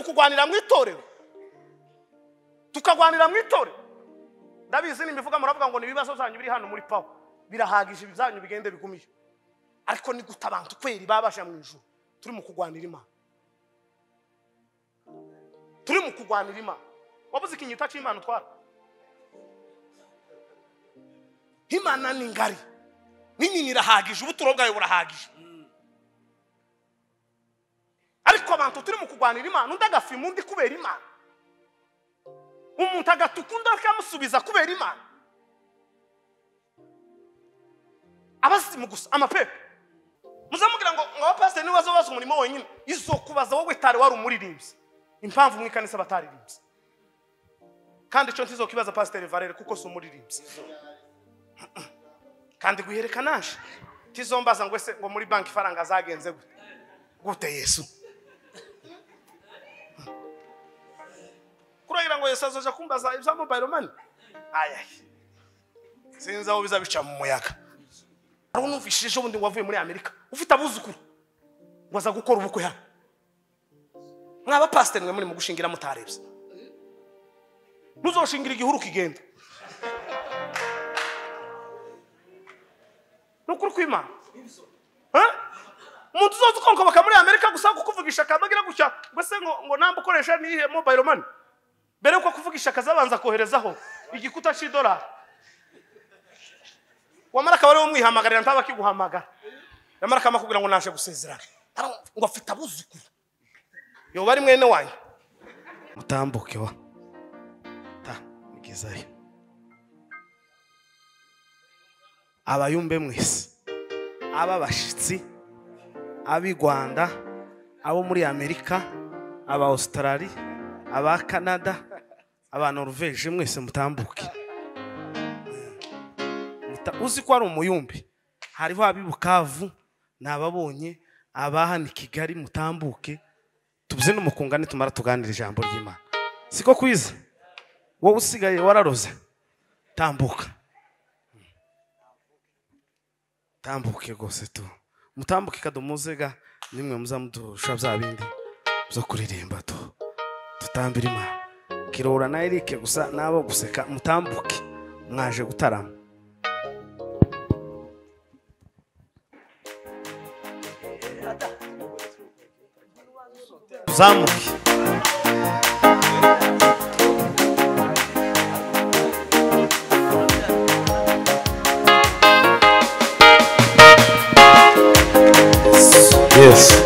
kugwanira mu itorero tukagwanira mu itorero ndabizi n'imivuga muravuga ngo nibibazo zanyu biri hano muri pawa birahagije ibizanyu bigende bigumiye ariko ni gutabantu kweri babasha mu ijuru turi mu kugwanira Imana turi mu kugwanira Imana wabuze ikinyita cy'Imana twara Imana ni ngari nini irahagije ubuturo bwayo burahagije ariko abantu turi mu kugwanira Imana undagafimu ndi kubera Imana umuntu agatukunda akamusubiza kubera Imana abasimu gusa amapepe muzamugira ngo abapasiteri ni bazo umurimo wenyine izokubaza wowe tare wari umuririmbyi impamvu mwikanisa bataririmbye kandi cyo ntizokibaza pasiteri Valere kuko so umuririmbyi kandi guherekanaje tizombaza ngo ese ngo muri banki faranga zagenze gute Yesu kuragira ngo Yesu azoja kumbaza ibya mobile money aya sinza aho bizabica mu muyaga ariko numvishije ubundi wavuye muri Amerika ufite abuzukuru waza gukora ubukwe hano mwaba pastor mwe muri mu gushingira mutarebye muzoshingira igihuru kigenda nukuri kw'Imana umuntu uzoza ukonkoboka muri Amerika gusa kukuvugisha akabagira gutya mbese ngo namba ukoresha nihe mobile money mbere uko kuvugisha akazabanza koherezaho igikuta $1 wamara kabare umwihamagarira ntaba kiguhamagara yamara kama kugira ngo nashe gusezerana ngo afite abuzukuru yo bari mwene wanyu mutambuke wa ta nigezayo abayumbe mwese aba bashitsi abi Rwanda abo muri Amerika aba Australia aba Canada aba Norvege mwese mutambuke uzi ko ari umuyumbi hariho abi Bukavu nababonye abaha ni Kigali mutambuke tubuze n'umukungane tumara tuganira ijambo ry'Imana siko kwiza wowe usigaye wararoze tambuka tambuke gose tu mutambuke kadomuzega nimwe muzamudusha bya bindi zo kuririmba tu tutambira Imana kirora na Eric gusa nabo guseka mutambuke mwaje gutarama zamuke yes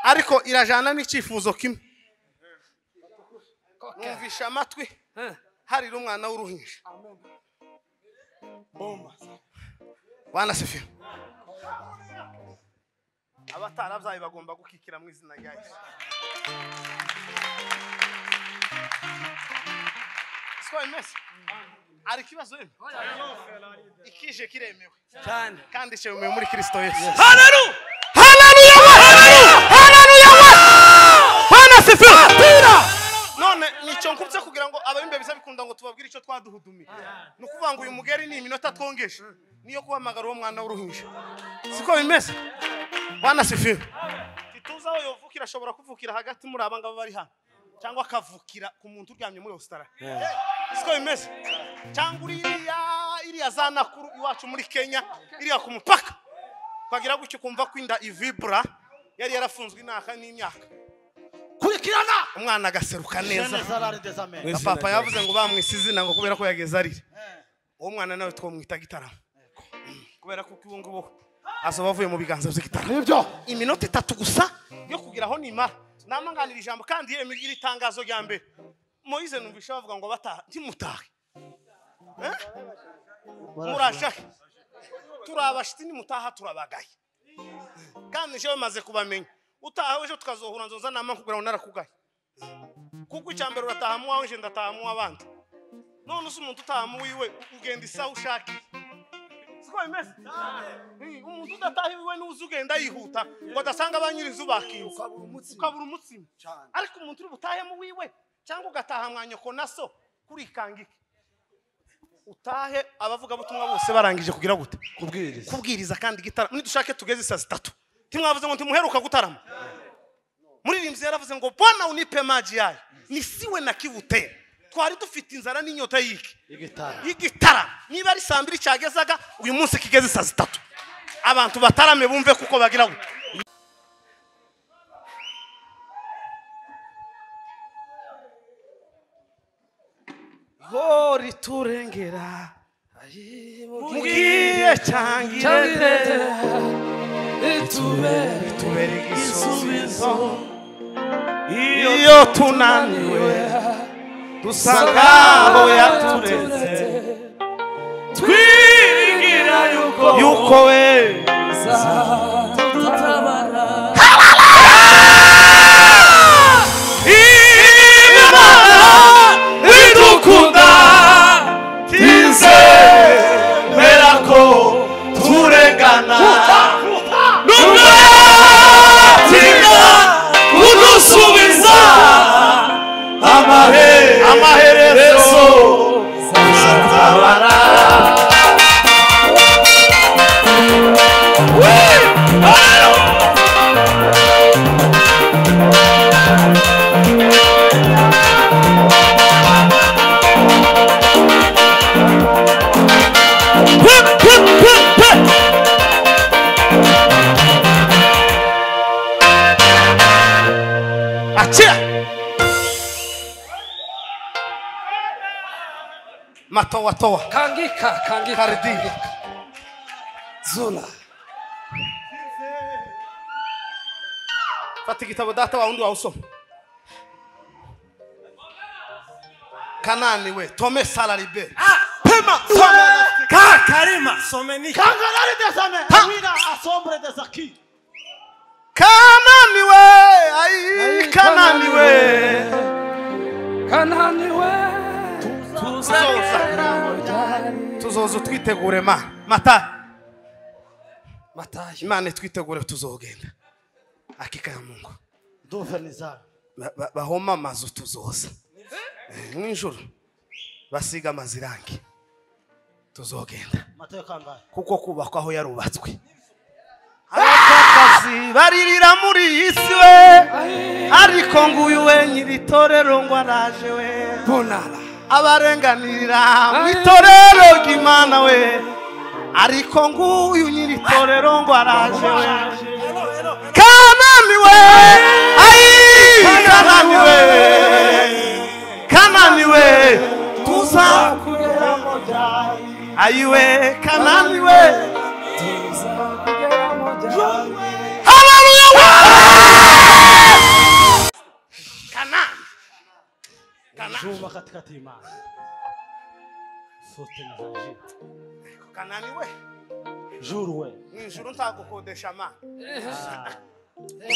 ariko irajana n'icyifuzo kimwe numvisha amatwi hari umwana w'uruhinja Bwana sifiwe abatarabyaye bagomba gukikira mu izina rya Yesu siko imese ari kibazo yemwe ikije kiremewe cyane kandi cyemewe muri Kristo Yesu haleluya Bwana sifiwe none nicyo nkubye kugira ngo ababimbe biza bikunda ngo tubabwire icyo twaduhudumiye nukuvuga ngo uyu mugeri ni iminota twongesha niyo kuhamagara uwo mwana w'uruhinja siko bimeze Bwana sifiwe tituza aho yovukira ashobora kuvukira hagati muri abangabo bari hano cyangwa akavukira ku muntu uryamye muri Australia siko bimeze cyangwa iriya za Nakuru iwacu muri Kenya iriya ku mupaka kwagira gutyo kumva kwinda ivibra yari yarafunzwe inaka n'imyaka kurikirana umwana agaseruka neza papa yavuze ngo bamwisizina ngo kubera ko yageze ari uwo mwana nawe twomwita Gitaramo kubera ko kibungu bo azo bavuye mu biganza by'Igitaramo nibyo iminota 3 gusa yo kugiraho nimara namanganira ijambo kandi iri tangazo rya mbere Moise numvisha bavuga ngo bataha ntimutahe murashaka turabashiti nimutaha turabagaye kandi je bamaze kubamenya utaha ejo tukazohura nzoza nama kugira ngo narakugaye kuko icyambere urataha mu wawe je ndataha mu abandi none umuntu utaha mu wiwe ugenda isa ushaki siko imese umuntu udataha wiwe nuzi ugenda yihuta ngo adasanga abanyiriza ubakiyuka ukabura umutsima ariko umuntu uri butahe mu wiwe cyangwa ugataha mwanyoko naso kuri kangike utahe abavuga butumwa bose barangije kugira gute kubwiriza kandi Gitaramo nidushake tugeze saa 3 timwavuze ngo ntimuheruka gutarama muririmbyi yaravuze ngo Bwana unipe maji yayo nisiwe na kivute twari dufite inzara n'inyota yiki Igitaramo niba ari saa 2 cyagezaga uyu munsi kigeze saa 3 abantu batarame bumve kuko bagira gute Gori turengera mugiye cyangire itubere igisubizo iyo tunaniwe dusanga aho yatureze twiringira yuko we tutabara idukunda tize merako turengana kudusubiza amaherezo tuzatabara Matoa kangika karidi zula fati kitabo data wa undi wa usoma Kanani we tome salary be pema karima someni kangalari desame awira asombre desaki Kanani we ai Kanani we tuzoza twitegure mata Imana twitegure tuzogenda akika ya Mungu ndofaniza bahoma amazu tuzoza n'injuru basiga amazirangi tuzogenda kuko kubakwa aho yarubatswe abakazi baririra muri isi we ariko nguyu we nyiritorero ngo araje we bonara abarenganira mwitorero gimana we ariko nguyu nyiritorero ngo araje we Kanani we Kanani we tuza kugera moja ayiwe Kanani we tuza kugera moja Juma katikati y'Imana. Sote na zaje. Kanani we Juru we. mw'ijuru ntagukodesha amana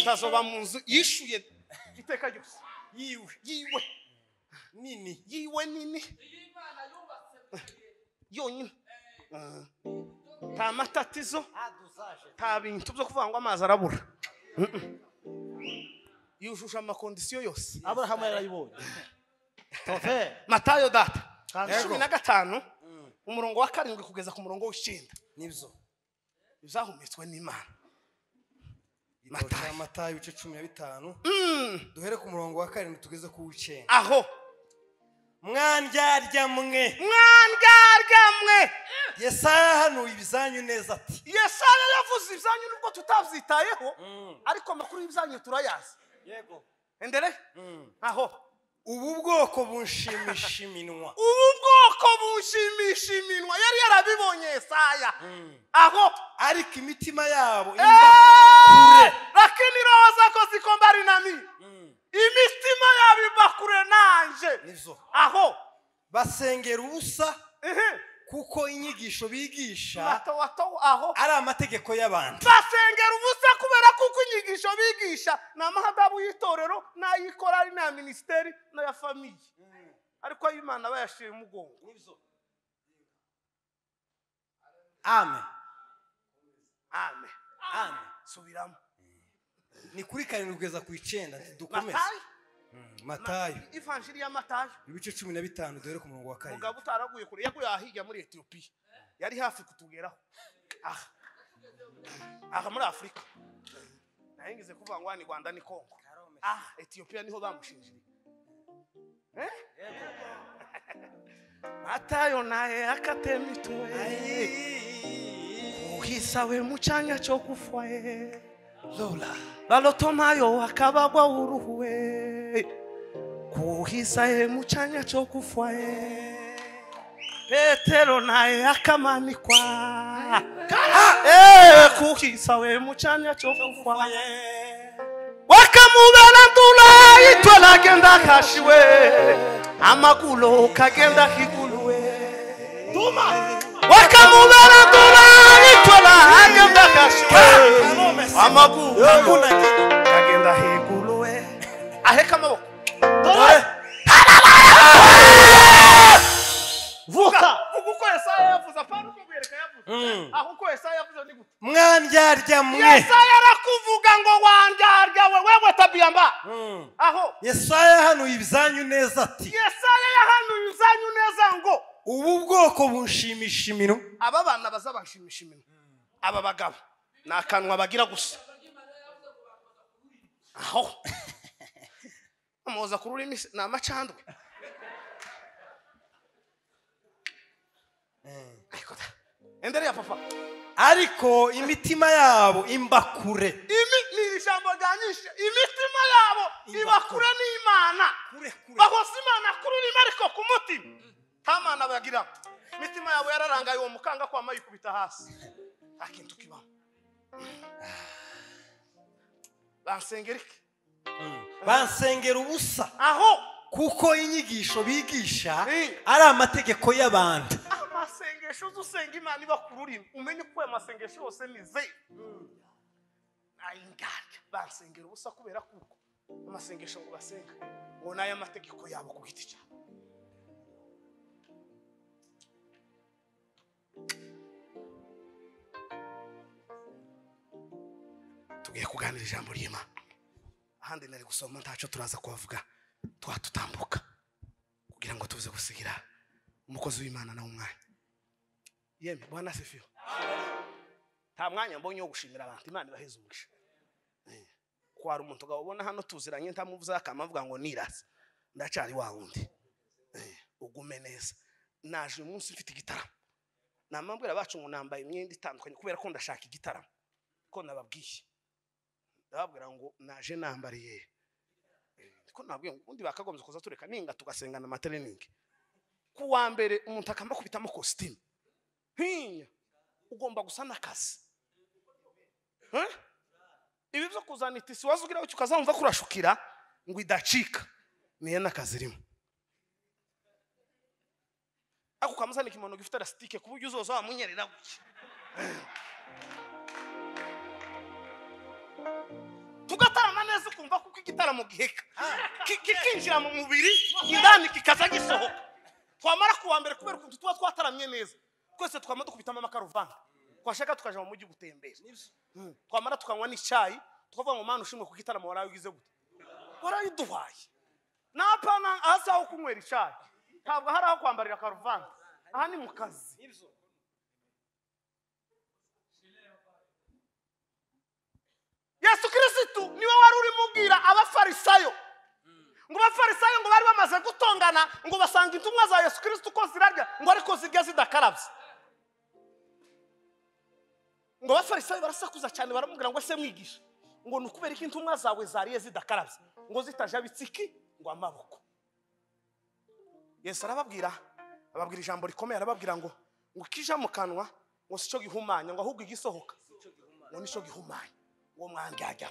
utazoba mu nzu yishuye iteka ryose yiwe nini yonyine nta matatizo nta bintu byo kuvuga ngo amazi arabura yujuje amakondisiyo yose Abraham yarayibonye. Tofe. Matayo data 15 umurongo wa 7 kugeza ku murongo w'9 nibyo bizahumetswe n'Imana. Matayo ibice 15 duhere ku murongo wa 7 tugeze ku w'9. Aho mwandyarya mwe Yesaya hanuye ibizanyu neza ati Yesaya yavuze ibyanyu nubwo tutabyitayeho ariko amakuru y'ibyanyu turayazi. yego Endere aho ubu bwoko bunshimisha iminwa yari yarabibonye Yesaya aho ariko imitima yabo kure lakini roho zako ziko mbali nami imitima yabo iba kure nanje nivyo aho basengera ubusa kuko inyigisho bigisha aho ari amategeko y'abantu basengera ubusa kubera kuko inyigisho bigisha n'amahadabu y'itorero n'ayikorari na ministeri na ya famille ariko y'Imana bayashiye umugongo nivyo amen subiramo ni kuri 7 kugeza ku 9 dukomeze Matayo Evanjiri ya Matayo ibice 15 duhere ku murongo wa 7 mugabo utaraguye kure yaguye ahiga muri Ethiopia yari hafi kutugeraho aha muri Afrika nahingize kuvuga ngo ni Rwanda ni Kongo Ethiopia niho bamushinjiriye Matayo naye akatemitwe uhisawe muchanya cyo kufwaye lola balotomayo akabagwa uruhuwe kuhisaye muchanya cyo kufwaye Petero naye akamanikwa kuhisawe muchanya cyo kufwaye wakamubana ndula itwala genda kashiwe amagulo kagenda higuluwe tuma wakamubana ndula itwala agenda kashiwe amagulo kagenda higuluwe aheka maboko vuka uko Yesaya yavuze apana uko bwereka yavuze aho Yesaya yavuze ni gute mwandyarya mwe Yesaya arakuvuga ngo wandyarya wewe tabia mba aho Yesaya hanuye ibizanyu neza ati Yesaya yahanuye ibizanyu neza ngo ubu bwoko bunshimisha iminwa aba bana bazabashimisha iminwa aba bagabo nakanwa bagira gusa aho amoza kururimi na amacandwe endere ya papa ariko imitima yabo imbakure ni ijambo ryanyishe imitima yabo ibakure n'Imana bahose Imana kururima ariko ku mutima tamana bagira imitima yabo yararangaye uwo mukanga kwa mayikubita hasi akintu kibamo bansengera ubusa aho kuko inyigisho bigisha ari amategeko y'abantu amasengesho uzenga Imana ibakururima umenye ko amasengesho yose nize ayingaka bansengera ubusa kubera kuko amasengesho ngo basenga ngo naye amategeko yabo ku giti cyabo tugiye kuganira ijambo ry'Imana ahandi nari gusoma ntaco turaza kuvuga twatutambuka kugira ngo tuze gusigira umukozi w'Imana na umwanya yemwe Bwana asifiwe nta mwanya mbonye wo gushimira abantu Imana ibaheze umugisha kwara umuntu gabona hano tuziranye ntamuvuza akamavuga ngo nirase ndacari wa wundi ugume neza naje umunsi mfite igitaramo namambwira bacu ngo nambaye imyenda itandukanye kubera ko ndashaka igitaramo ko nababwiye ndababwira ngo naje nambariye ko nabwiye ngo undi bakagombye kuza tureka ninga tugasengana amatraining kuwa mbere umuntu akamba kubitamo costume hinya ugomba gusana akazi ibi byo kuzana itisi wazugira uko ukazamva kurashukira ngo idacika niye nakazirimo ukamuzana ikimono gifite elastique ku buryo uzoza wamunyerera guke tugatarama neza ukumva kuko igitaramo giheka kikinjira mu mubiri indani kikaza gisohoka twamara kuwa mbere kubera ukuntu tuba twataramye neza twese twama dukubitamo amakaruvanga twashaka tukaja mu mujyi gutembera twamara tukanywa n'icyayi tukavuga ngo mana ushimwe ku gitaramo waraye ugize gute warayiduhaye napana hasi aho kunywera icyayi ntabwo hari aho kwambarira karuvanga aha ni mu kazi Yesu Kristo niwe wari uri mubwira abafarisayo ngo abafarisayo ngo bari bamaze gutongana ngo basanga intumwa za Yesu Kristo ko zirarya ngo ariko zirya zidakarabye ngo abafarisayo barasakuza cyane baramubwira ngo ese mwigisha ngo nukubera iki intumwa zawe zariye zidakarabye ngo zitaje bitsiki ngo amaboko Yesu arababwira ijambo rikomeye arababwira ngo kija mu kanwa ngo sico gihumanya ngo ahubwo igisohoka ngo nico gihumanya uwo mwangajya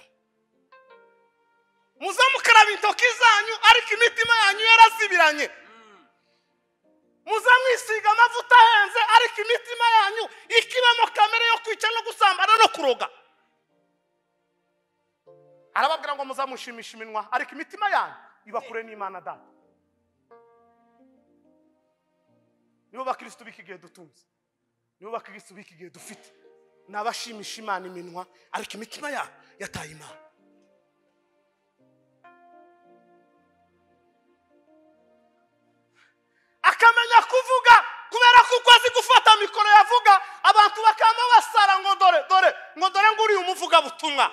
muzamukaraba intoki zanyu ariko imitima yanyu yarazibiranye muzamwisiga amavuta ahenze ariko imitima yanyu ikibamo kamere yo kwica no gusambana no kuroga arababwira ngo muzamushimisha iminwa ariko imitima yanyu ibakure n'Imana data nibo bakristo bikigiye dutunze nibo bakristo bikigiye dufite nabashimisha Imana iminwa ariko imitima yanyu yataye Imana akamenya kuvuga kubera kuko azi gufata mikoro yavuga abantu bakama basara ngo dore nguri umuvuga butumwa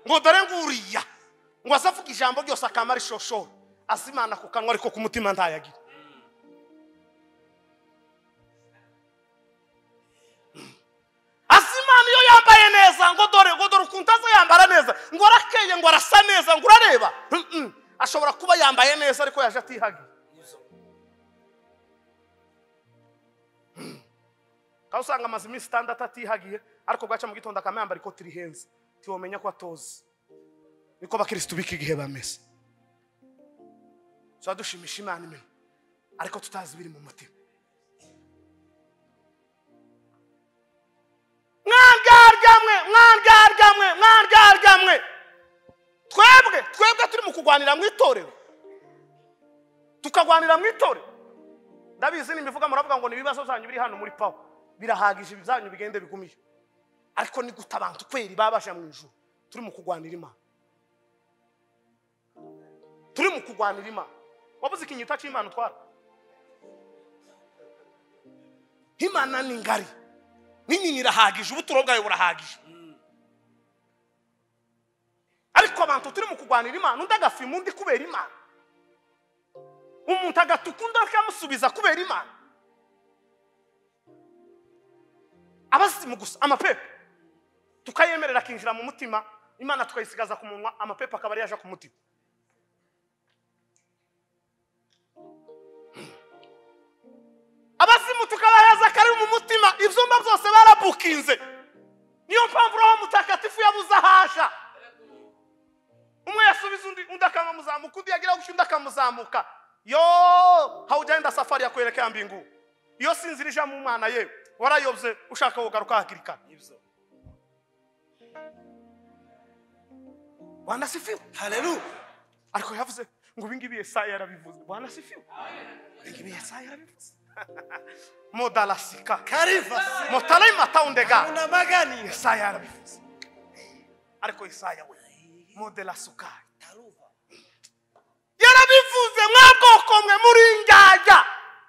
ngo dore nguriya ngo azavuga ijambo ryose akamara ishosho azimana ku kanwa ariko ku mutima ndayagira azimana iyo yambaye neza ngo dore ukuntaza yambara neza ngo arakeye ngo arasa neza ngo urareba ashobora kuba yambaye neza ariko yaje atihagiye usanga amazi iminsi 6 atihagiye ariko bwaca mu gitondo akamyambara ikoti rihenze tiwomenya ko atoze niko bakristo bikigihe bameze so dushimisha Imana imwe ariko tutazi biri mu mutima mwangaryamwe twebwe turi mu kugwanira mu itorero tukagwanira mu itorero ndabizi n'imivuga muravuga ngo nibibazo zanyu biri hano muri pawo birahagije bizanyu bigende bigumiye ariko ni gutabantu kweri babasha mu ijuru turi mu kugwanira Imana wabuze ikinyita cy'Imana twara Imana ni ngari nini irahagije ubuturo bwayo burahagije ariko abantu turi mu kugwanira Imana undagafimu ndi kubera Imana umuntu agatukunda akamusubiza kubera Imana abasimu gusa amapepe tukayemerera kinjira mu mutima Imana tukayisigaza ku munwa amapepe akaba ari yaje ku mutima abasimu tukabahaza kari mu mutima ivyumba byose barabukinze niyo mpamvu Roho Mutakatifu yabuza hasha umwe yasubiza undi akamamuzamuka undi yagira gushunda akamuzamuka yo haujaenda safari ya kuelekea mbingu iyo sinzirija mu Mana yewe warayobye ushaka kugaruka hakirika ibyo Bwana sifiwe haleluya ariko yavuze ngo bingibi Yesaya yarabivuze Bwana sifiwe bingibi Yesaya yarabivuze modalasika kariva motalai mataundega una magani Yesaya yarabivuze ariko Yesaya we modelasuka yarabivuze mwabwoko mwe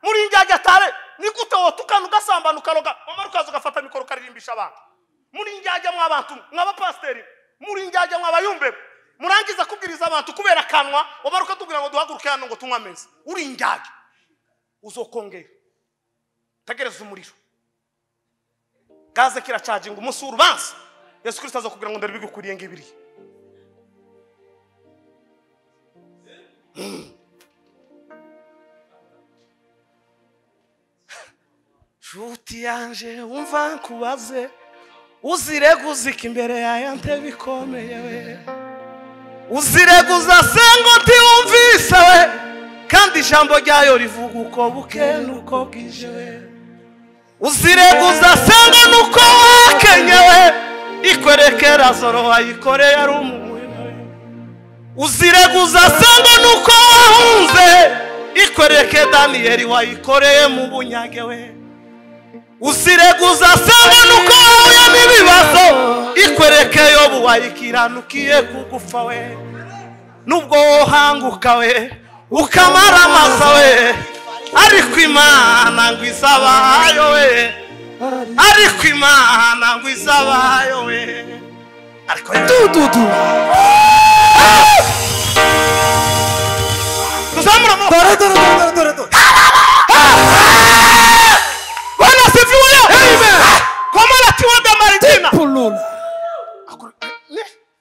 muri njyaga tare nigute wotukana ugasambana ukaroga wamarukaza ugafata mikoro karirimbisha abantu muri njyaga mwabantu mwabapasteri muri njyaga mwabayumbe murangiza kubwiriza abantu kubera kanwa wamaruka tubwira ngo duhaguruke hano ngo tunywa ameza uri njyaga uzokongera tagereza umuriro gaze kiracharging umunsi w'urubanza Yesu Kristo azokubwira ngo ndabigukuriye ngibiri Shuti yanje umva nkubaze uzireguzika imbere yayante bikomeye we uzireguza sengo ntiwumvise we kandi ijambo ryayo rivuga uko buke nuko bwije we uzireguza senga nuko wakenyewe ikwerekera zoro wayikoreye ari umuhina uzireguza senga nuko wahunze ikwereke Daniyeli wayikoreye mu bunyage we uzireguza senga nuko wahuye n'ibibazo ikwereke Yobu wayikiranukiye kugufa we nubwo hanguka we ukamara amaza we ariko Imana ngo izabayo we ariko Imana ngo izabayo we ariko tuzamura mo dore Bwana sifiwe amen koma la tiwada maritina pulula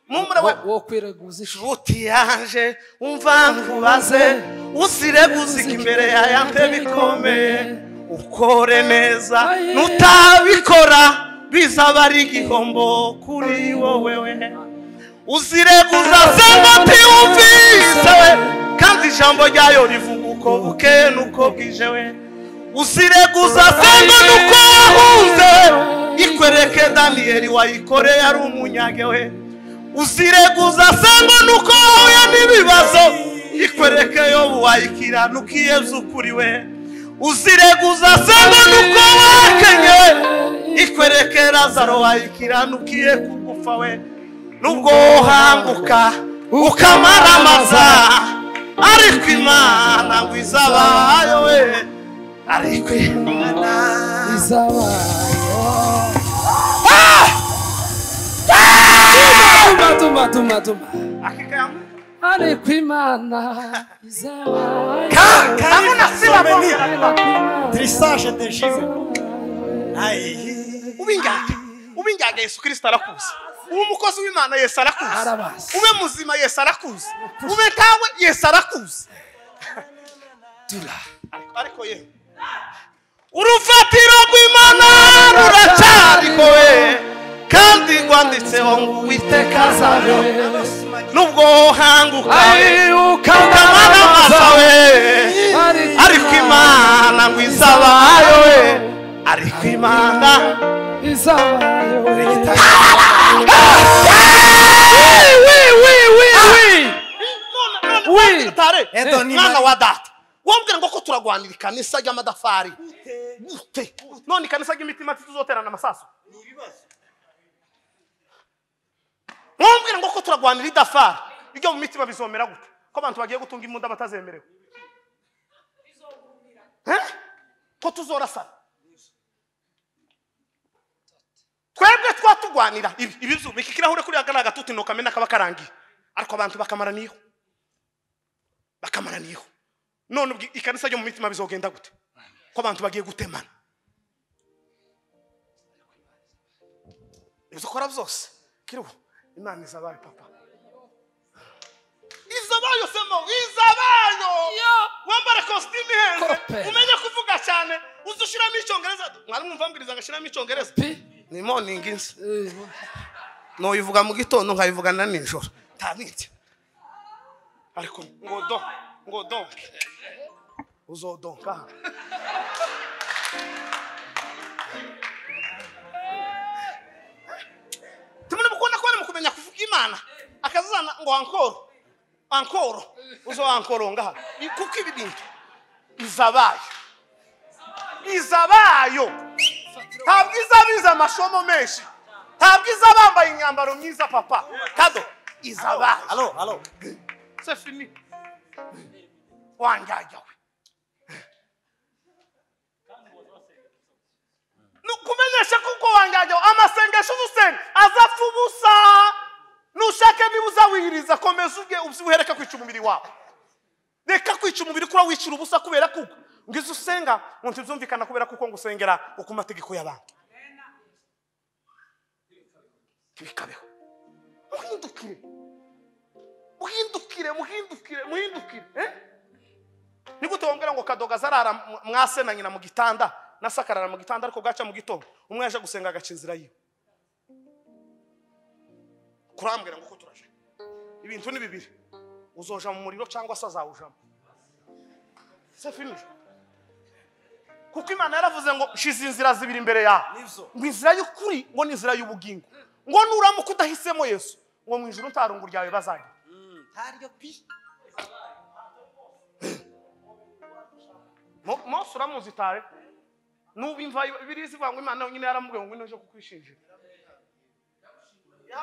mumura we wo kwireguza Shuti yaje umva nkubaze usireguzika imbere yayante bikomeye ukore neza nutabikora bizaba ari igihombo kuri wowe we uzireguza senga tiyumvise we kandi ijambo ryayo rivuga uko buke nuko bwije we uzireguza senga nuko wahunze ikwereke Daniyeli wayikoreye ari umunyage we uzireguza senga nuko wahuye n'ibibazo ikwereke Yobu wayikiranukiye z'ukuri we uzireguza senga nuko wakenyewe ikwereke Lazaro wayikiranukiye kugufa we nubwo hanguka ukamara amaza ariko Imana ngo izabayo we ariko Imana izabayo tuma akika ariko Imana izabayo kamuna sila Trissage de Jésus. ubingaga Yesu Kristo arakuzi uwo mukozi w'Imana Yesu arakuzi Arabazi. ube muzima Yesu arakuzi ube kawe Yesu arakuzi ariko ye urufatiro rw'Imana ruracyariho we kandi rwanditseho ngo Uwiteka azabeho nubwo hanguka we ukamara amaza we ariko Imana ngo izabayo we ariko Imana izabayo mwana wa data wambwira ngo ko turagwanira ikanisa ry'amadafari gute none ikanisa ry'imitima tuzoterana amasaso wambwira ngo ko turagwanira idafari iryo mu mitima bizomera gute ko abantu bagiye gutunga imunda batazemerewe ko tuzorasana twebwe twatugwanira ibizu ikirahure kuri agana gatuti no kamena kaba karangiye ariko abantu bakamaraniyeho none ikanisa ryo mu mitima bizogenda gute ko abantu bagiye gutemana bizokora byose kiriho Imana izabayo papa izabayo semo izabayo wambara costume henze umenye kuvuga cyane uzushiramo icyongereza mwari mwumvambiriza agashiramo icyongereza ni morning insi no yivuga mu gitondo nkayivuga na nijoro tabitse ariko ngo donc uzodonka tumune mukunda ko mukumenya kuvuga Imana akazana ngo ankoro uzo ankoronga kuko ibi bintu izabayo ntabwo izabiza amashomo menshi ntabwo izabambaye imyambaro myiza papa kado izabayo Allô. c'est fini wanjyawe nukumenyesha kuko wanjyawe amasengesho usenga azapfa ubusa nushake niba uzawihiriza komeza ubwe uhereka kwica umubiri wawe reka kwica umubiri kura wicira ubusa kubera kuko ngize usenga ngo ntizumvikana kubera kuko ngusengera uko mategeko y'abantu bikabeho muhindukire ni gute wongera ngo kadoga zarara mwase na nyina mu gitanda nasakarara mu gitanda ariko gaca mu gitondo umwe yaje gusenga agaca inzira yiwe kurambwira ngo ko turaje ibintu ni bibiri uzoja mu muriro cyangwa se azawujamo c'est fini kuko Imana yaravuze ngo shize inzira zibiri imbere yawe ngo inzira y'ukuri ngo ni inzira y'ubugingo ngo nuramuka udahisemo Yesu ngo mu ijuru ntarungu ryawe bazagira ntaryo pi Mose uramuzi tare n'ubimva birizivuga ngo Imana nyine yaramubwiye ngo inoje kukwishinjira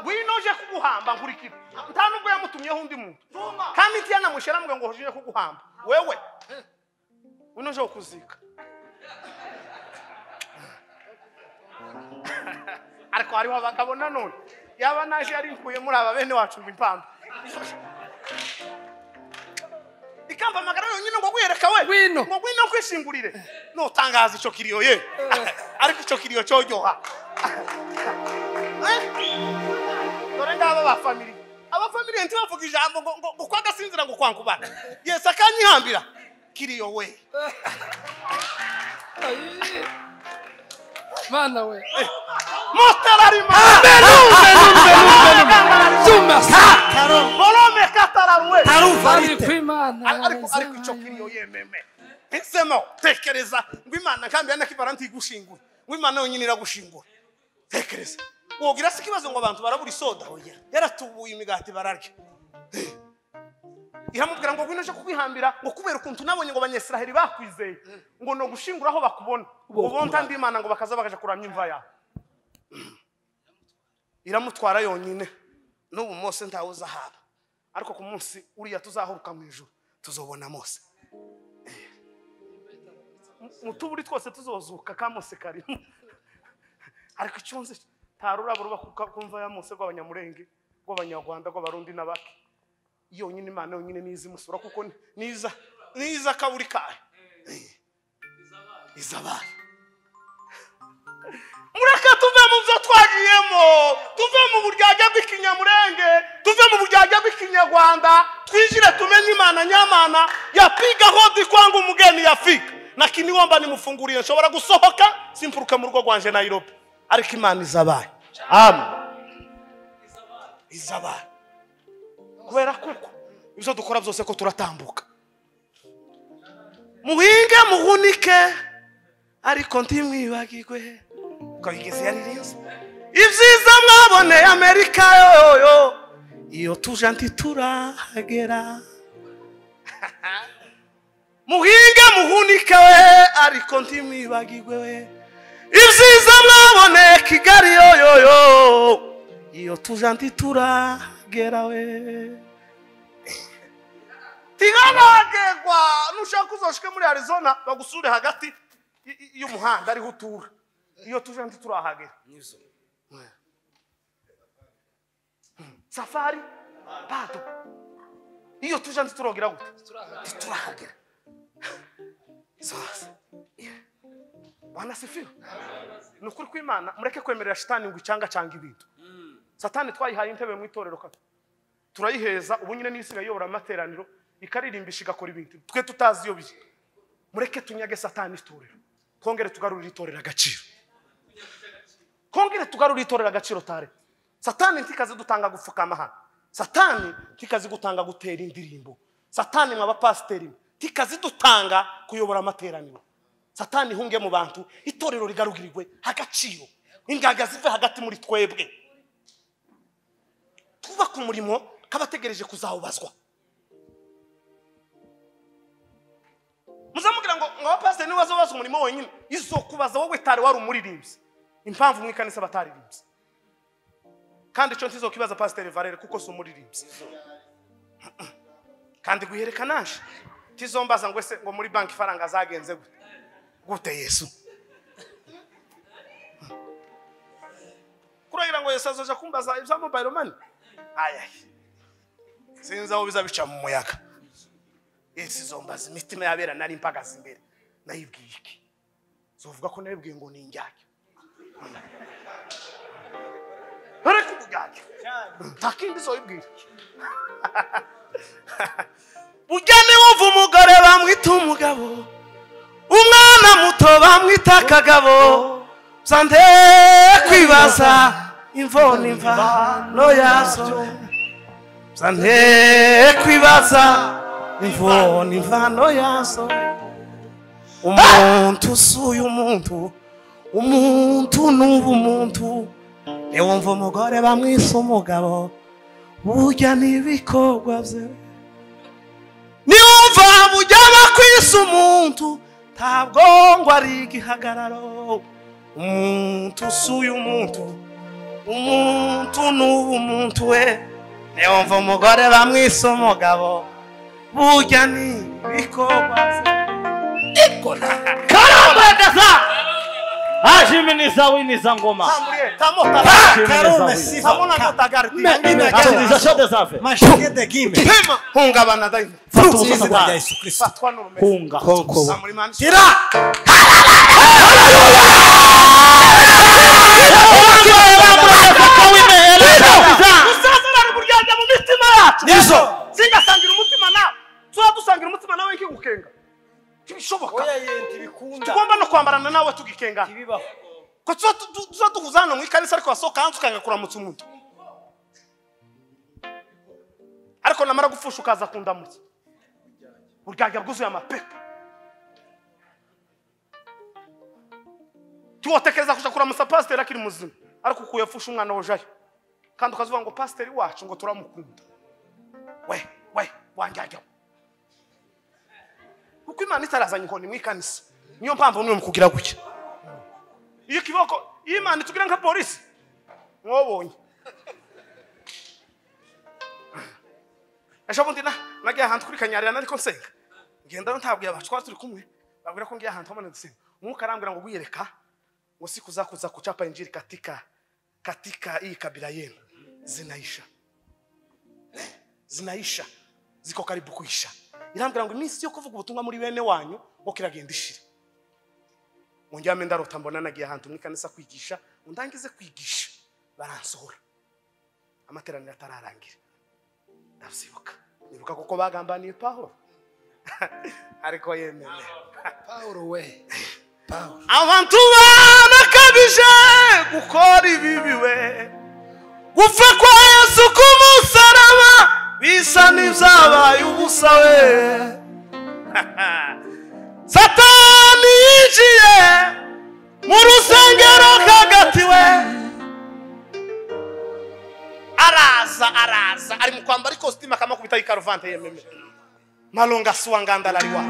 winoje kuguhamba nkurikira nta nubwo yamutumyeho undi muntu kandi ntiyana mushera mubwiye ngo hoje kuguhamba wewe winoje kukuzika ariko hariho abagabo nanone yaba naje yari nkuye muri aba bene wacu impamba ikamba magara yonyine ngo gwereka we ngo gwino kwishingurire no tangaza ico kiriyo ye ariko ico kiriyo cyojoha dore ngaba ba family aba family nti bavuga ijambo ngo kwagasinzira ngo kwankubana Yesu akanyihambira kiriyo we Mana we Motararima Zuma Bolome katararuwe Ari kwimana ariko ico kiriyo yememe Sema tekereza ngo Imana kandi yanakibara ntigushingura ngo Imana yonyine iragushingura tekereza wogira sikibazo ngo abantu barabura isoda hoya yaratubuye imigati bararya iramubwira ngo gwinoje kukwihambira ngo kubera ukuntu nabonye ngo abanyesiraheli bakwizeye ngo no gushingura aho bakubona ubonta ndi Imana ngo bakaza bakaje kuramya imva yawe iramutwara yonyine n'ubu Mose ntawuza haba ariko ku munsi uriya tuzahuruka mu ijuru tuzobona Mose mutuburi twose tuzozuka ka Mose karimo ariko icyonze tarurabo ruba kumva ya Mose rw'abanyamurenge rw'abanyarwanda rw'abarundi n'abaki yonyine Imana yonyine nizi musura kuko niza kaburi kaye izabaye mureka tuve mu byo twagiyemo tuve mu buryajya bw'ikinyamurenge tuve mu buryajya bw'ikinyarwanda twijire tumenye Imana nyamana yapiga hodi kwangu umugeni yafika nakini womba nimufunguriye nshobora gusohoka simpuruka mu rugo rwanje Nairobi ariko Imana izabaye amen izabaye kubera kuko ibyo dukora byose ko turatambuka muhinge muhunike ariko ntimwibagirwe ko igeze yaririnze ibyiza mwaboneye Amerika yoyo iyo tuje ntiturahagera muhinge muhunike we ariko ntimwibagirwe we ibyiza mwaboneye Kigali yoyo iyo tuje ntiturahagera we tiganagegwa nushaka uzoshike muri Arizona bagusure hagati y'umuhanda ari hutura iyo tuje ntiturahagera nizo safari pato iyo tuje ntiturogira gute turahagera sasa bana sifiwe nukuri kw'Imana mureke kwemerera shitani ngo icanga canga ibintu satani twayihaye intebe mu itorero kato turayiheza ubu nyine nisigaye yobora amateraniro ikaririmbisha igakora ibintu twe tutazi iyo bije mureke tunyage satani itorero kongere tugarurira itorero agaciro kongere tugarurira itorero agaciro tare satani ntikaze dutanga gupfukama hano satani ntikaze gutanga gutera indirimbo satani mwaba pasiteri ntikaze dutanga kuyobora amateraniro satani hunge mu bantu itorero rigarugirirwe agaciro ingaga zive hagati muri twebwe tuba ku murimo kabategereje kuzawubazwa muzamubwira ngo abapasiteri niwe bazobaza umurimo wenyine izokubaza wowe tare wari umuririmbyi impamvu mu ikanisa bataririmbye kandi cyo ntizokibaza pasiteri Valere kuko so umuririmbyi kandi guherekanaje tizombaza ngo ese ngo muri banki faranga zagenze gute Yesu kuragira ngo Yesu azoja kumbaza ibya mobile money aya sinza aho bizabica mu muyaga Yesu zombaza imitima yabera nari mpagaze imbere nayibwiye iki zovuga ko nayibwiye ngo ninjyake ariko kugake takindi zoyibwira bujyane wumva umugore bamwita umugabo umwana muto bamwita akagabo zande kwibaza imvoni imvano yazo zande kwibaza imvoni imvano yazo umuntu suye umuntu umuntu n'ubumuntu niwumva umugore bamwise umugabo burya n'ibikorwa bye niwumva burya bakwise umuntu ntabwo ngo ari igihagararo umuntu suye umuntu umuntu n'ubumuntu we niwumva umugore bamwise umugabo burya n'ibikorwa bye karambagaza Hashiminiza winiza ngoma Karume sifa Hashiminiza shode zafe Mashike de gime hungabana daima Fatiza kwa Yesu Kristo fatwa n'urume Hunga Kira usazana n'uburyarya mu mitima yacu Nizo singasangira umutima nawe dusangira umutima nawe nkigukenga kibishoboka oya yenti bikunda tugomba no kwambarana nawe tugikenga ibibaho ko tuza duhuza hano mu ikanisa ariko wasohoka hanze ukanga kuramutsa umuntu ariko namara gufusha ukaza kundamutsa uryarya bwuzuye amapepe tuwotekereza kuja kuramutsa pasiteri akiri muzima ariko ukuyafusha umwana wajayo kandi ukazuvuga ngo pasiteri wacu ngo turamukunda we wanjyajya uko Imana itarazanye inkoni mu ikanisa niyo mpamvu mwe mukugira gutya iyo kiboko iyo Imana itugira nka polisi mwobonye ejo bundi nagiye ahantu kuri Kanyarira nariko nsenga ngenda ntabwiye abacu turi kumwe babwira ko ngiye ahantu hamwe nsenga umwuka arambwira ngo gwiyereka ngo sikuza kuchapa injili katika hii kabila yenu zinaisha ziko karibu kuisha irambwira ngo iminsi yo kuvuga ubutumwa muri bene wanyu ngo kiragenda ishira munjyame ndarota mbona nagiye ahantu mu kanisa kwigisha undangize kwigisha baransohora amateraniro atararangira ndavyibuka nibuka kuko bagambaniye Paulo ariko yemeye Paulo we Paulo abantu banakabije gukora ibibiwe gupfa kwa Yesu kumusaraba bisa n'ivyabaye ubusa we Satani yinjiye mu rusengero hagati we araza ari mu kwambara ikositimu kama kubita ikaruvante yememe malonga suwanganda lariwa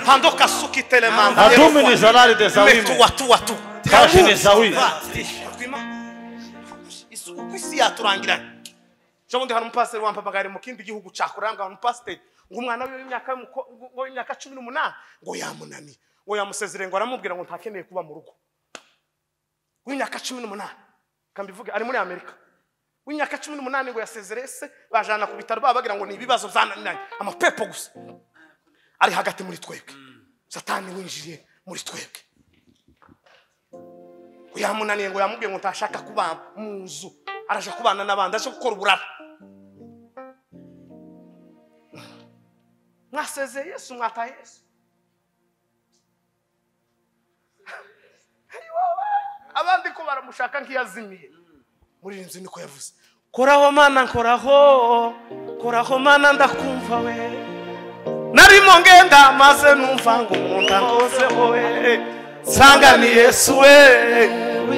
pando kasuki telemanda Adumini zalari de zawime watu Kashini zawi isi yaturangira Jobundi hari umupasiteri wampamagara mu kindi gihugu cakuranga umupasiteri ngo umwana w'imyaka 18 ngo yamunani ngo yamusezere ngo aramubwira ngo ntakeneye kuba mu rugo w'imyaka 18 kambivuge ari muri Amerika w'imyaka 18 ngo yasezerese bajana ku bitaro babagira ngo ni ibibazo byananiranye amapepo gusa ari hagati muri twebwe Satani winjiye muri twebwe uyamunaniye ngo yamubwiye ngo ntashaka kuba mu nzu araje kubana n'abandi aje gukora uburara mwaseze Yesu mwata Yesu abandi ko baramushaka nk'iyazimiye muri inzu niko yavuze koraho mana koraho mana ndakumva we narimo ngenda maze numva ngo umuntu ankozeho we sanga ni Yesu we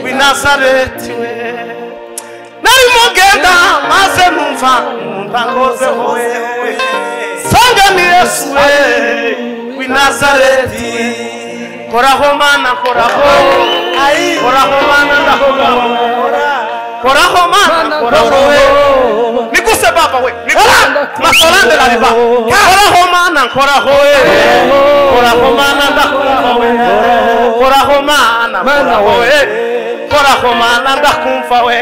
w'i Nazareti we narimo ngenda maze numva umuntu ankozeho we sanga ni Yesu we w'i Nazareti koraho mana koraho mana ndakumva koraho mana koraho we nikuse baba we nikuse masolande la riba koraho mana koraho we koraho mana ndakumva we koraho mana koraho we koraho mana ndakumva we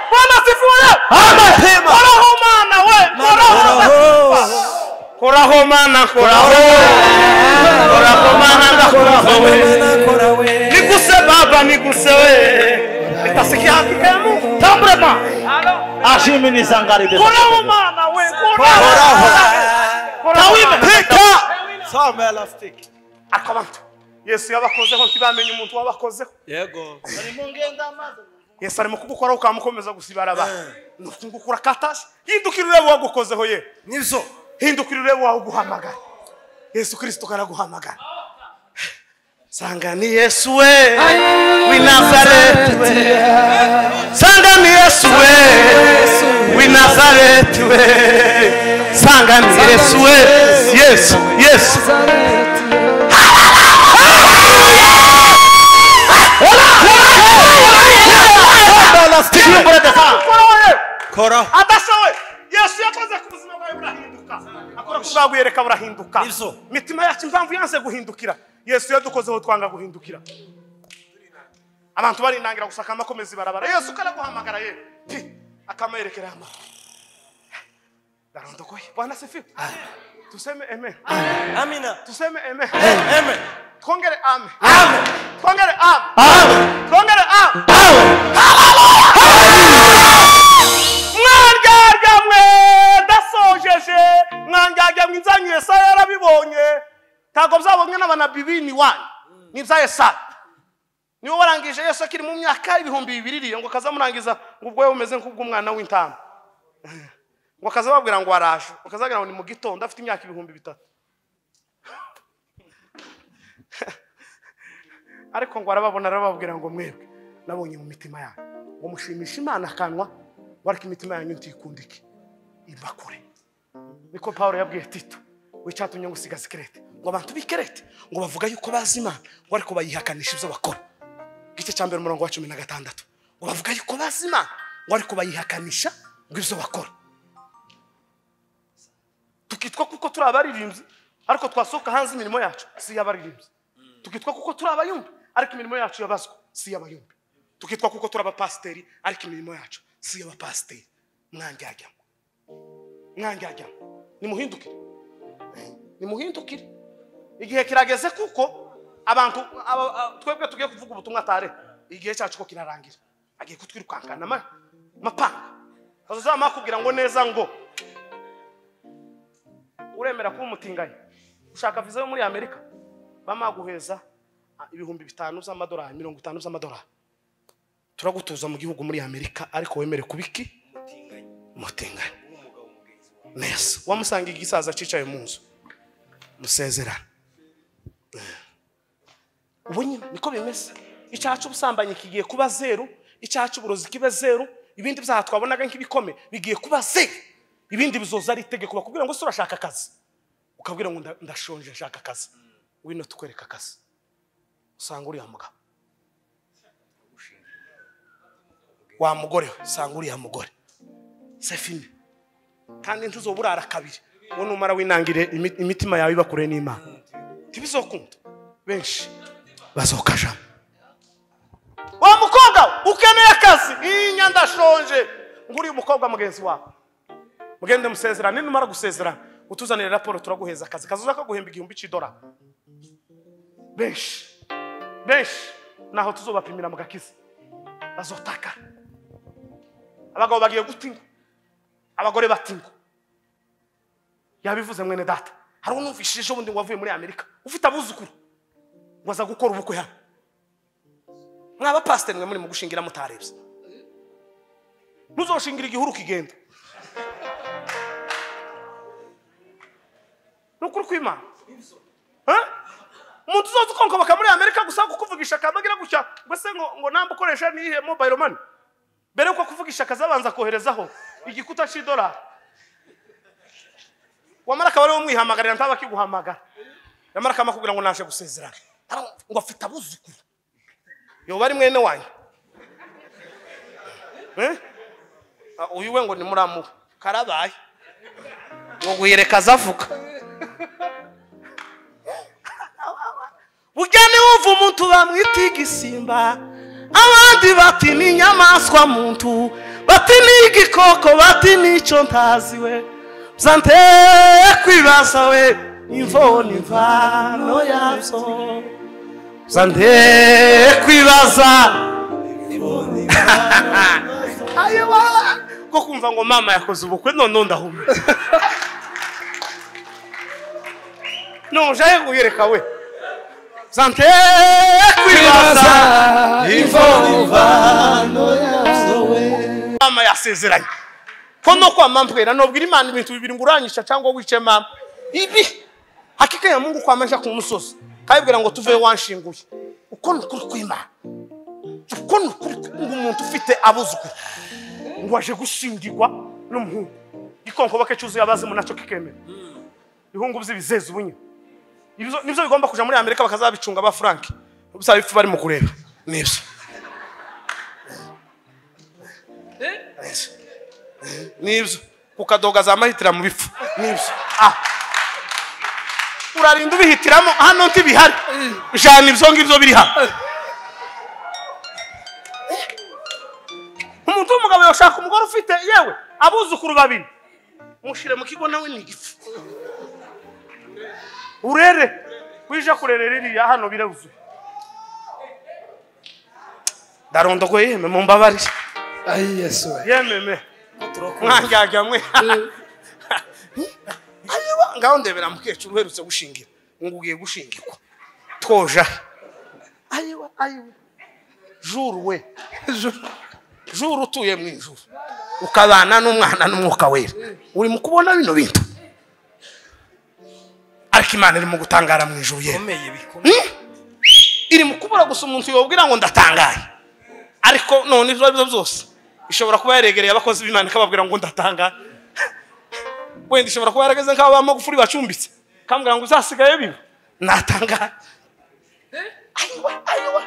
Bwana sifuye amen koraho mana we koraho mana koraho we nikuse baba nikuse we itasikia hakika ya Mungu tambrema Hashimini zangari de koraho mana we koraho Pika Some elastic akabantu Yesu yabakozeho kibamenye umuntu wabakozeho Yego Arimo ngenda maze Yesu arimo kugukora ukamukomeza gusibara abantu ngukura katashi hindukira urebe wagukozeho ye nibyo hindukira urebe waguhamagara Yesu Kristo karaguhamagara sanga ni Yesu we wi Nazareth we sanga ni Yesu we wi Nazareth we sanga ni Yesu we yes kora adashowe Yesu yakoze ku buzima bwawe burahinduka akora kuzaguyereka burahinduka mitima yacu impamvu yanse guhindukira Yesu yadukozeho twanga guhindukira abantu bari nangira gusaka amakomezi barabara Yesu karaguhamagara ye akamerekera ama darondokoye Bwana sifiwe tuseme amen amina tuseme amen amen twongere amen twongere amen twongere amen mwangaga mwinzanye sa yarabibonye tago byabonye n'abanabi bini wanyu nibyaye sa niwo warangije Yesu akiri mu myaka 2000 ngo kazamurangiza ngo ubwo umeze nk'ubw'umwana w'intama ngo kazababwira ngo araje ukazagira ngo ni mu gitondo afite imyaka 2000 ariko ngo arababwira ngo mwebwe nabonye mu mitima yanyu ngo mushimisha Imana kanwa wariko imitima yanyu ntikundike ibakure niko Paulo yabwiye Tito wicyatumye ngo usiga secret ngo abantu bikerete ngo bavuga yuko bazi Imana ngo ariko bayihakanisha ibyo bakora gice cya mbere umurongo wa 16 ngo bavuga yuko bazi Imana ngo ariko bayihakanisha ngo ibyo bakora tukitwa kuko turi abaririmbyi ariko twasohoka hanze imirimo yacu si y'abaririmbyi tukitwa kuko turi abayumbi ariko imirimo yacu yabazwa si y'abayumbi tukitwa kuko turi abapasteri ariko imirimo yacu si y'abapasteri mwanjyajya nimuhindukire igihe kirageze kuko abantu twebwe tugiye kuvuga ubutumwa tare igihe cyacu ko kirarangira agiye kutwirukankana mapanga azama kubwira ngo neza ngo uremera kuba umutinganyi ushaka viza yo muri Amerika bamaguheza 5,000 z'amadolari 50 z'amadolari turagutuza mu gihugu muri Amerika ariko wemere kubiki umutinganyi neza wamusanga igisaza cicaye mu nzu musezerana ubonye niko bimeze icyacu busambanye kigiye kuba zero icyacu burozi kibe zero ibindi byaha twabonaga nk'ibikome bigiye kuba zero ibindi bizoza ari itegeko bakubwira ngo surashaka akazi ukabwira ngo ndashonje nshaka akazi wino tukwereka akazi usanga uri mugabo wa mugore usanga uri mugore sefine kandi ntuzoburara kabiri ngo numara winangire imitima yawe bakure n'Imana tibizokunda benshi bazokaja wa mukobwa ukeneye akazi inyanda shonje nguri umukobwa mugenzi wawe mugende musezerane numara gusezerana utuzanire raporo turaguheza akazi kazoza kaguhemba $1,000 benshi naho tuzobapimira mu gakiza bazotaka abagabo bagiye gutinga abagore batingo yabivuze mwene data hari unumvishije ubundi wavuye muri Amerika ufite abuzukuru waza gukora ubukwe hano mwaba pastor mwe muri mu gushingira mutarebye muzoshingira igihuru kigenda nukuri kwima umuntu uzoza ukonkoboka muri Amerika gusa kukuvugisha akabagira gutya mbese ngo namba ukoresha nihe mobile money mbere uko kuvugisha akazabanza koherezaho igikuta $1 wamara kabari umwihamagarira ntaba kiguhamagara yamara kama kugira ngo naje gusezerana ngo afite abuzukuru yo bari mwene wanyu uyu we ngo ni muramu karabaye ngo guyereka zavuka bugene wumva umuntu bamwita igisimba abandi bati ni inyamaswa muntu bati ni igikoko bati nico ntaziwe zante kwibaza we imvoni mvano yazo zante kwibaza imvoni ayo wala ko kumva ngo mama yakoze ubukwe none ndahumye no jaye kuyereka we Sante kwibaza mama yasezeranye ko no kwa mampwera nobwira Imana ibintu bibiri nguranyisha cyangwa wice mama ibi hakika ya Mungu kwamesha ku musozi kayibwira ngo tuve wanshinguye uko nukuri kw'Imana uko nukuri umuntu ufite abuzukuru ngo aje gushingirwa n'umuhungu ikonko bakecuzuye abazimu naco kikemera ihungu by'ibizeze ubunye nibyo bigomba kuja muri Amerika bakazabicunga ba Frank ubusaba ifu bari mu kureba nibyo nibyo kukadoga za mahitira mu bifu nibyo urarinda ubihitiramo hano ntibihari jana ibyo ngibyo biri hano umuntu w'umugabo yashaka umugore ufite yewe abuzukuru babiri mushire mu kigo nawe ni igifu urere wija kurerera iriya hano bireuzuye ndarondogoye yeme mumbabarire Ai Yesu. yememe mwanjyaga mwe ayiwa ngaho ndebera mukecuru uherutse gushingira ngo ugiye gushingirwa twoja ayiwa juru we juru utuye mu ijuru ukabana n'umwana n'umwuka wera uri mu kubona bino bintu ariko Imana iri mu gutangara mu ijuru ye iri mu kubura gusa umuntu yobwira ngo ndatangaye ariko none ibyo byose ishobora kuba yaregereye abakozi b'Imana kababwira ngo ndatangaye wenda ishobora kuba yarageze nk'abo bamagufuri bacumbitse kambwira ngo uzasigaye biba natangaye ayiwa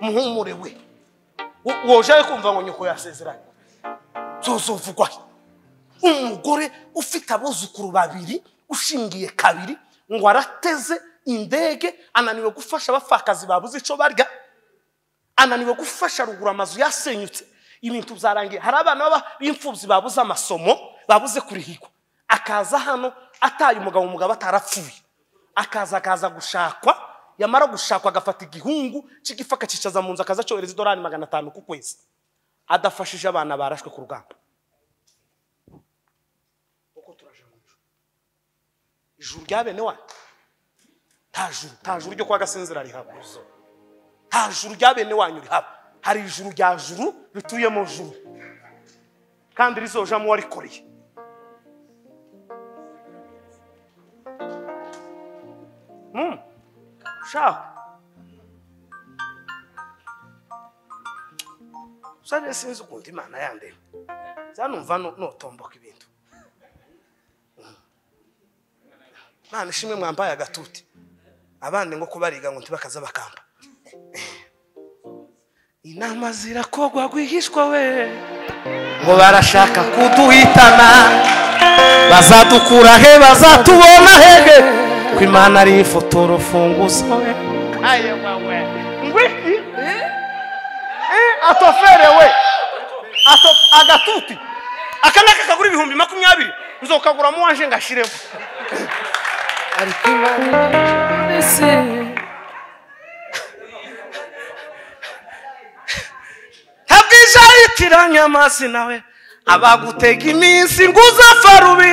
muhumure we wojaye kumva ngo nyuko yasezeranye zozovugwa umugore ufite abuzukuru babiri ushingiye kabiri ngo arateze indege ananiwe gufasha abafakazi babuze ico barya ananiwe gufasha rugura amazu yasenyutse ibintu byarangiye hari abana b'imfubyi babuze amasomo babuze kurihigwa akaza hano ataye umugabo atarapfuye akaza gushakwa yamara gushakwa agafata igihungu cy'igifaka cicaza mu nzu akaza cyohereza $500 ku kwezi adafashije abana barashwe ku rugamba uko turaje mu ijuru rya bene wa nta juru ryo kwa Gasinzira rihaba nta juru rya bene wanyu rihaba hari ijuru rya juru rituye mu juru kandi rizoja mu warikoreye shaka sare sinzi ukuntu Imana yandema zanumva notomboka ibintu Mana ishimwe mwambaye agatuti abandi ngo kubariga ngo ntibakaza bakamba inama zirakogwa gwihishwa we ngo barashaka kuduhitana bazadukura he bazatubona hege ko Imana ari ifotoro funguzo we aye wawe ngwiki atofere we agatuti akanaka kagura 20,000 nzokagura mu wanje ngashiremo ariko Imana ese tabwizayitiranya amasi nawe abagutega iminsi nguza farubi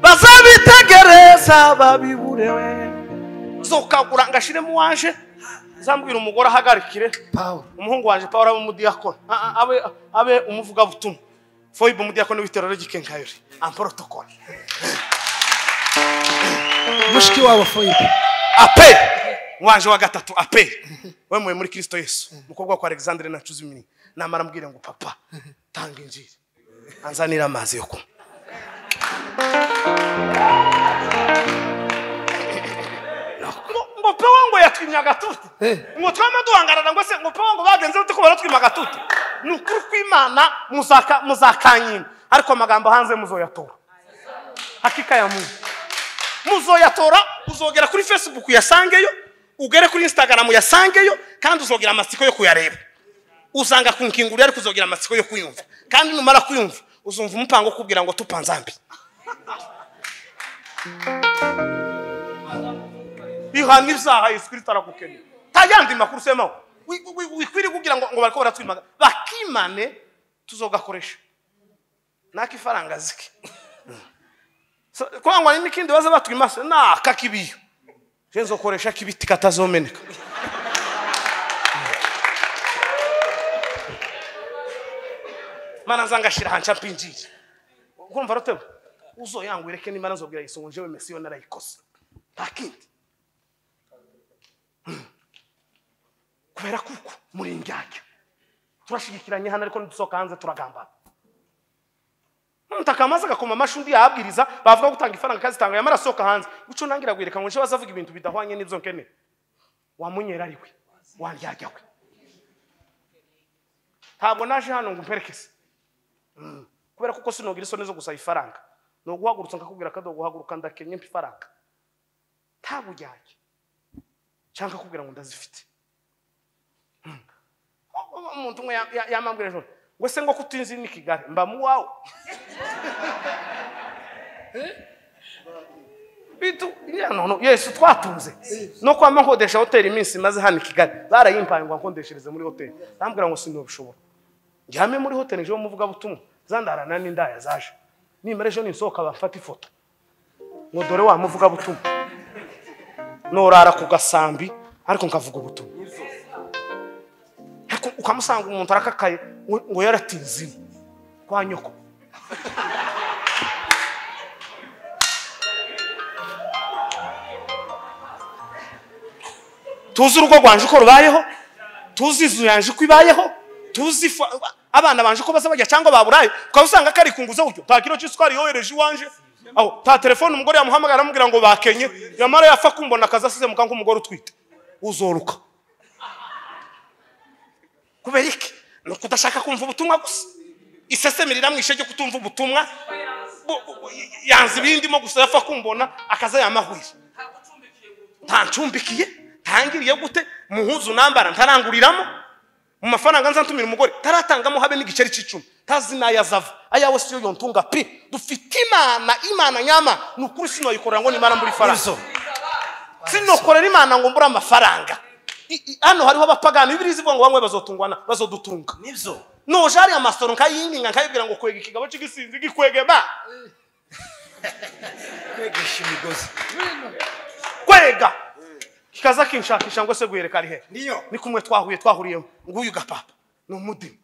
bazabitegereza babiburewe zokagura ngashiremo wanje zambwira umugore ahagarikire Paul umuhungu wanje Paul abe umudiyakoni abe umuvuga butumwa foibe umudiyakoni w'iterero gikenkayori en protocole mushiki wabo foibe ape wanje wa gatatu ape we muri Kristo Yesu mukobwa kwa Alexandre na Chuzimini namara mbwire ngo papa tanga injiri anzanira amazi yo kunywa ngo pe wangu yatwimya gatuti ngo twama duhangarana ngo se ngo pe wangu bagenze ute ko baratwima gatuti nukuri kw'Imana muzakanyina ariko amagambo hanze muzoyatora hakika ya Mungu muzoyatora uzogera kuri Facebook yasangeyo ugere kuri Instagram yasangeyo kandi uzogera amatsiko yo kuyareba uzanga kunkingura ariko uzogira amatsiko yo kuyumva kandi numara kuyumva uzumva umupango kubwira ngo tupanzambi ihani vyaha Yesu arakukene tayandi makuru sema wikwiri kugira ngo bariko baratwimaga bakimane tuzogakoresha nakifaranga ziki kwa ngwa n'ikindi baza batwimase na kakibiyo jenzo koresha kibiti katazomeneka mana nzangashira hanca mpinjije urumva rotewe uzoyangwireke n'imana nzobwira Yesu ngo njewe Mesiyo narayikoze ntakindi kubera kuko muri njyajya turashigikiranye hano ariko ndusoka hanze turagambana ntakamaze gakoma amashundi yabwiriza bavuga gutanga ifaranga kazitanga yamara soka hanze uco nangira gwireka ngo nje bazavuga ibintu bidahwanye n'ivyo nkene wamunyera ariwe wanjyajya we ntabwo naje hano ngo mperekeze kubera kuko sinogira isoni zo gusaba ifaranga no guhagurutsa nkakubwira kado guhaguruka ndakenye ifaranga ntabujyanye cyangwa kubwira ngo ndazifite umuntu umwe yamambwira ejo ngo se ngo kutinzi ni Kigali mba mu wawe bitu no Yesu twatunze no kwama nkodesha hotel iminsi maze hano Kigali barayimpaye ngo nkondeshereze muri hotel bambwira ngo sinobishobora njyame muri hotel nje muvuga butumwa zandarana n'indaya zaje nimere ejo ninsoka bafata ifoto ngo dore wa muvuga butumwa norara ku gasambi ariko nkavuga ubutumwa ukamusanga umuntu arakakaye ngo yaratinze kwa nyoko tuzi urugo rwanje uko rubayeho tuzi izu yanje uko ibayeho tuzi abana banje uko baza bajya cyangwa baburaye ukabusanga kari kunguza buryo ta kilo cy'isukari yohereje iwanje aho ta telefone umugore yamuhamagara amubwira ngo bakenye yamara yafa kumbona akaza asize mukanka umugore utwite uzoruka kubera iki no kudashaka kumva ubutumwa gusa isesemirira mwishe cyo kutumva ubutumwa yanze ibindimo gusa yafa kumbona akaza yamahwira ntancumbikiye tangiriye gute muhuzu nambara ntaranguriramo mu mafaranga nzantumira umugore taratangamo habe n'igiceri c'icumi tazina yazava ayawe siyo yontunga pi dufite imana nyama nukuri sino yikorera ngo nimana muri faranga sino korera imana ngo mbura amafaranga hano hariho abapagani bibiri zivuga ngo bamwe bazotungwana bazodutunga nivyo no jari amasoro nkayinginga nkayibwira ngo kwega ikigabo cy'igisinzi gikwege ba kwegesha imigozi kwega kikaza kinshakisha ngo se guhereka ari he niyo ni kumwe twahuriyemo nguyu gapapa no mudimi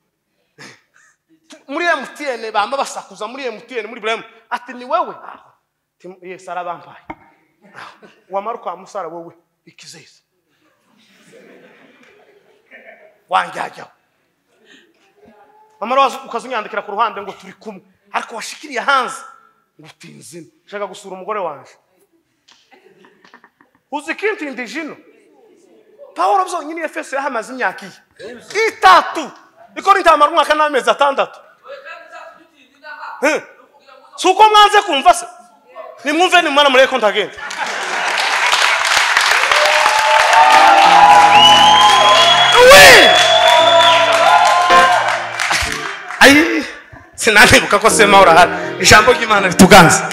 muri MTN bamba basakuza muri MTN muri Brem ati ni wewe yes arabampaye wamaruka musara wewe ikizeza wanjyajya amara ukazunyandikira ku ruhande ngo turi kumwe ariko washikiriye hanze ngo utinzine shaka gusura umugore wanje uzikinti indijino Paulo bzo nyine Efeso yahamaze imyaka itatu ikora intama mwaka n'amezi atandatu suko mwanze kumva se nimwumve ni mwana muri kontagent sinanibuka ko sema urahari ijambo ry'Imana rituganza